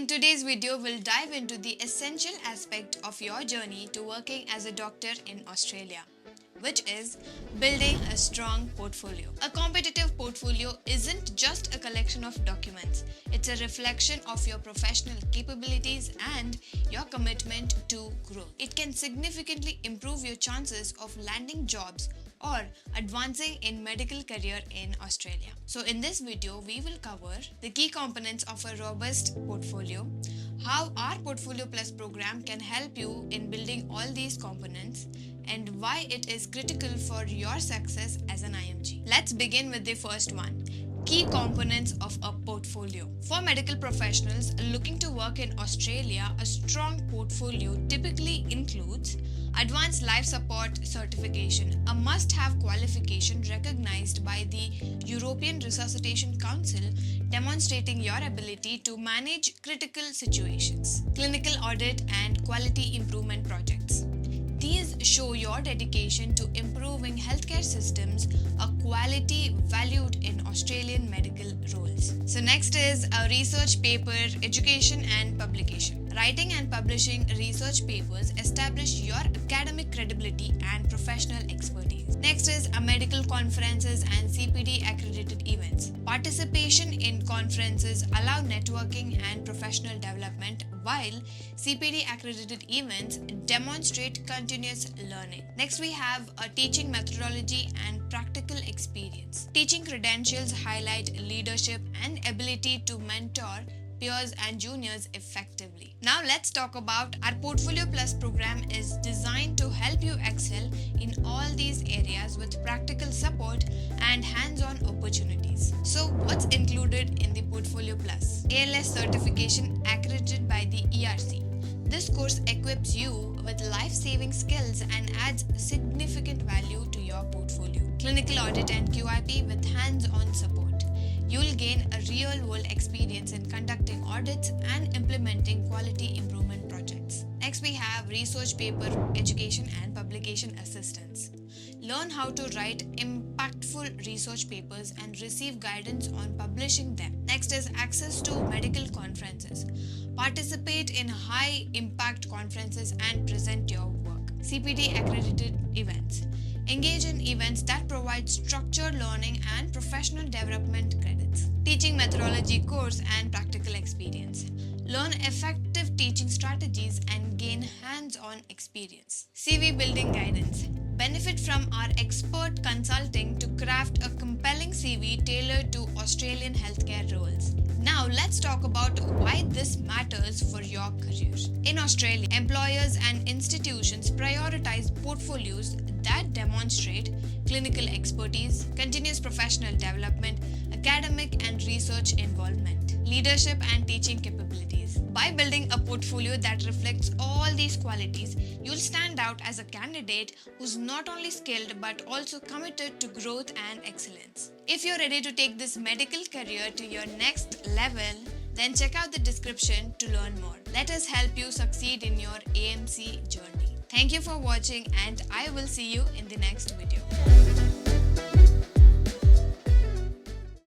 In today's video, we'll dive into the essential aspect of your journey to working as a doctor in Australia, which is building a strong portfolio. A competitive portfolio isn't just a collection of documents. It's a reflection of your professional capabilities and your commitment to growth. It can significantly improve your chances of landing jobs or advancing in medical career in Australia. So in this video, we will cover the key components of a robust portfolio, how our Portfolio Plus program can help you in building all these components, and why it is critical for your success as an IMG. Let's begin with the first one. Key components of a portfolio. For medical professionals looking to work in Australia, a strong portfolio typically includes Advanced Life Support Certification, a must-have qualification recognized by the European Resuscitation Council, demonstrating your ability to manage critical situations. Clinical audit and quality improvement projects. These show your dedication to improving healthcare systems, a quality valued in Australian medical roles. So next is a research paper, education and publication. Writing and publishing research papers establish your academic credibility and professional expertise. Next is a medical conferences and CPD-accredited events. Participation in conferences allow networking and professional development, while CPD-accredited events demonstrate continuous learning. Next, we have a teaching methodology and practical experience. Teaching credentials highlight leadership and ability to mentor peers and juniors effectively. Now let's talk about our Portfolio Plus program is designed to help you excel in all these areas with practical support and hands-on opportunities. So what's included in the Portfolio Plus? ALS certification accredited by the ERC. This course equips you with life-saving skills and adds significant value to your portfolio. Clinical audit and QIP with hands-on support. You'll gain a real-world experience in conducting audits and implementing quality improvement projects. Next, we have research paper, education and publication assistance. Learn how to write impactful research papers and receive guidance on publishing them. Next is access to medical conferences. Participate in high-impact conferences and present your work. CPD-accredited events. Engage in events that provide structured learning and professional development credits. Teaching methodology course and practical experience. Learn effective teaching strategies and gain hands-on experience. CV building guidance. Benefit from our expert consulting to craft a compelling CV tailored to Australian healthcare roles. Now let's talk about why this matters for your career. In Australia, employers and institutions prioritize portfolios that demonstrate clinical expertise, continuous professional development, academic and research involvement, leadership and teaching capabilities. By building a portfolio that reflects all these qualities, you'll stand out as a candidate who's not only skilled but also committed to growth and excellence. If you're ready to take this medical career to your next level, then check out the description to learn more. Let us help you succeed in your AMC journey. Thank you for watching and I will see you in the next video.